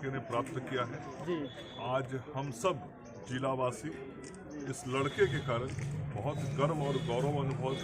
लड़के ने प्राप्त किया है। आज हम सब जिलावासी इस लड़के के कारण बहुत गर्व और गौरव अनुभव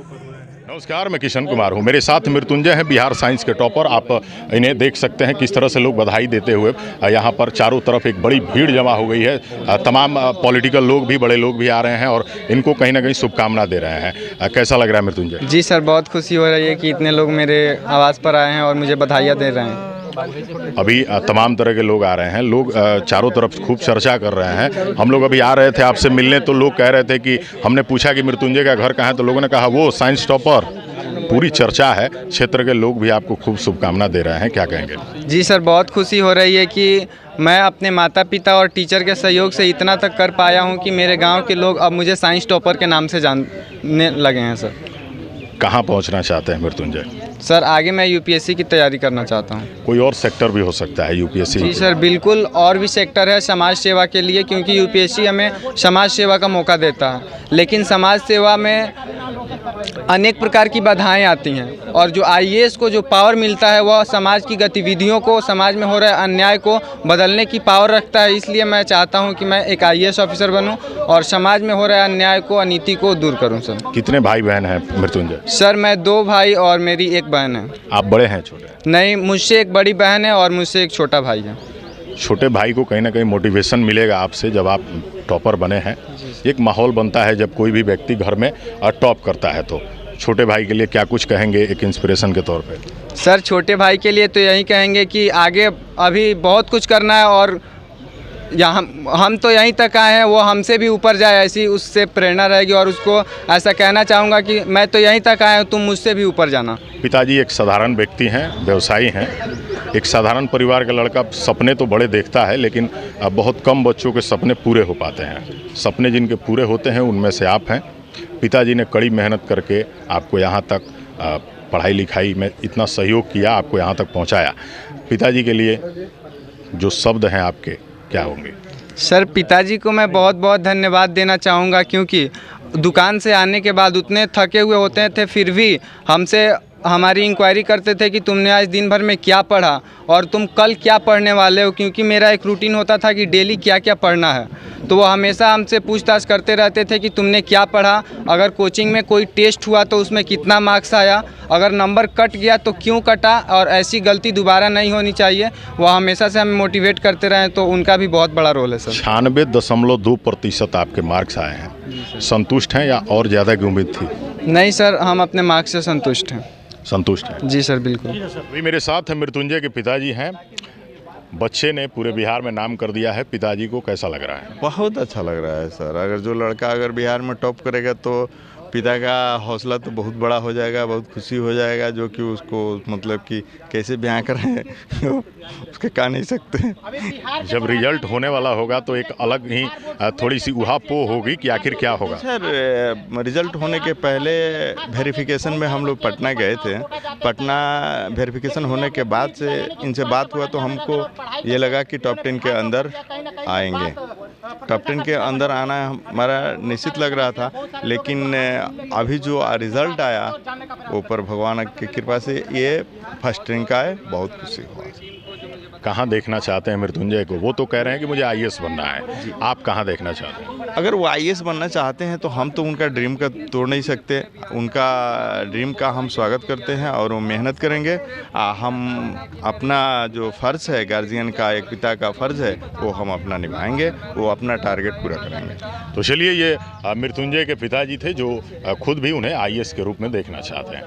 कर रहे हैं। नमस्कार, मैं किशन कुमार हूं। मेरे साथ मृत्युंजय हैं, बिहार साइंस के टॉपर। आप इन्हें देख सकते हैं किस तरह से लोग बधाई देते हुए यहाँ पर चारों तरफ एक बड़ी भीड़ जमा हो गई है। तमाम पॉलिटिकल लोग भी, बड़े लोग भी आ रहे हैं और इनको कहीं ना कहीं शुभकामना दे रहे हैं। कैसा लग रहा है मृत्युंजय? जी सर, बहुत खुशी हो रही है कि इतने लोग मेरे आवाज़ पर आए हैं और मुझे बधाइयाँ दे रहे हैं। अभी तमाम तरह के लोग आ रहे हैं, लोग चारों तरफ खूब चर्चा कर रहे हैं। हम लोग अभी आ रहे थे आपसे मिलने तो लोग कह रहे थे कि हमने पूछा कि मृत्युंजय का घर कहाँ है, तो लोगों ने कहा वो साइंस टॉपर। पूरी चर्चा है, क्षेत्र के लोग भी आपको खूब शुभकामना दे रहे हैं, क्या कहेंगे? जी सर, बहुत खुशी हो रही है कि मैं अपने माता पिता और टीचर के सहयोग से इतना तक कर पाया हूँ कि मेरे गाँव के लोग अब मुझे साइंस टॉपर के नाम से जानने लगे हैं। सर कहाँ पहुँचना चाहते हैं मृत्युंजय? सर आगे मैं यूपीएससी की तैयारी करना चाहता हूँ। कोई और सेक्टर भी हो सकता है यूपीएससी? जी सर, बिल्कुल और भी सेक्टर है समाज सेवा के लिए, क्योंकि यूपीएससी हमें समाज सेवा का मौका देता है। लेकिन समाज सेवा में अनेक प्रकार की बाधाएं आती हैं और जो आईएएस को जो पावर मिलता है वह समाज की गतिविधियों को, समाज में हो रहे अन्याय को बदलने की पावर रखता है। इसलिए मैं चाहता हूं कि मैं एक आईएएस ऑफिसर बनूं और समाज में हो रहे अन्याय को, अनीति को दूर करूं। सर कितने भाई बहन हैं मृत्युंजय? सर मैं 2 भाई और मेरी 1 बहन है। आप बड़े हैं छोटे? नहीं, मुझसे एक बड़ी बहन है और मुझसे एक छोटा भाई है। छोटे भाई को कहीं ना कहीं मोटिवेशन मिलेगा आपसे जब आप टॉपर बने हैं। एक माहौल बनता है जब कोई भी व्यक्ति घर में टॉप करता है, तो छोटे भाई के लिए क्या कुछ कहेंगे एक इंस्पिरेशन के तौर पे? सर छोटे भाई के लिए तो यही कहेंगे कि आगे अभी बहुत कुछ करना है और यहाँ हम तो यहीं तक आए हैं, वो हमसे भी ऊपर जाए, ऐसी उससे प्रेरणा रहेगी। और उसको ऐसा कहना चाहूँगा कि मैं तो यहीं तक आया हूँ, तुम मुझसे भी ऊपर जाना। पिताजी एक साधारण व्यक्ति हैं, व्यवसायी हैं। एक साधारण परिवार का लड़का सपने तो बड़े देखता है, लेकिन बहुत कम बच्चों के सपने पूरे हो पाते हैं। सपने जिनके पूरे होते हैं उनमें से आप हैं। पिताजी ने कड़ी मेहनत करके आपको यहाँ तक पढ़ाई लिखाई में इतना सहयोग किया, आपको यहाँ तक पहुँचाया। पिताजी के लिए जो शब्द हैं आपके क्या होंगे? सर पिताजी को मैं बहुत बहुत धन्यवाद देना चाहूँगा, क्योंकि दुकान से आने के बाद उतने थके हुए होते थे, फिर भी हमसे हमारी इंक्वायरी करते थे कि तुमने आज दिन भर में क्या पढ़ा और तुम कल क्या पढ़ने वाले हो, क्योंकि मेरा एक रूटीन होता था कि डेली क्या क्या पढ़ना है। तो वो हमेशा हमसे पूछताछ करते रहते थे कि तुमने क्या पढ़ा, अगर कोचिंग में कोई टेस्ट हुआ तो उसमें कितना मार्क्स आया, अगर नंबर कट गया तो क्यों कटा, और ऐसी गलती दोबारा नहीं होनी चाहिए। वो हमेशा से हमें मोटिवेट करते रहे, तो उनका भी बहुत बड़ा रोल है। सर 96.2% आपके मार्क्स आए हैं, संतुष्ट हैं या और ज़्यादा की उम्मीद थी? नहीं सर, हम अपने मार्क्स से संतुष्ट हैं। संतुष्ट हैं? जी सर, बिल्कुल। अभी मेरे साथ मृत्युंजय के पिताजी हैं। बच्चे ने पूरे बिहार में नाम कर दिया है, पिताजी को कैसा लग रहा है? बहुत अच्छा लग रहा है सर। अगर जो लड़का अगर बिहार में टॉप करेगा तो पिता का हौसला तो बहुत बड़ा हो जाएगा, बहुत खुशी हो जाएगा। जो कि उसको मतलब कि कैसे ब्याह करें उसके कह नहीं सकते। जब रिजल्ट होने वाला होगा तो एक अलग ही थोड़ी सी उहापोह होगी कि आखिर क्या होगा। सर रिजल्ट होने के पहले वेरिफिकेशन में हम लोग पटना गए थे। पटना वेरिफिकेशन होने के बाद से इनसे बात हुआ तो हमको ये लगा कि टॉप 10 के अंदर आएंगे। टॉप 10 के अंदर आना हमारा निश्चित लग रहा था, लेकिन अभी जो रिज़ल्ट आया ऊपर भगवान की कृपा से ये फर्स्ट रैंक आए, बहुत खुशी हुआ। कहाँ देखना चाहते हैं मृत्युंजय को? वो तो कह रहे हैं कि मुझे आईएएस बनना है, आप कहाँ देखना चाहते हैं? अगर वो आईएएस बनना चाहते हैं तो हम तो उनका ड्रीम का तोड़ नहीं सकते। उनका ड्रीम का हम स्वागत करते हैं और वो मेहनत करेंगे। हम अपना जो फ़र्ज़ है गार्जियन का, एक पिता का फ़र्ज़ है, वो हम अपना निभाएंगे, वो अपना टारगेट पूरा करेंगे। तो चलिए, ये मृत्युंजय के पिताजी थे जो खुद भी उन्हें आईएएस के रूप में देखना चाहते हैं।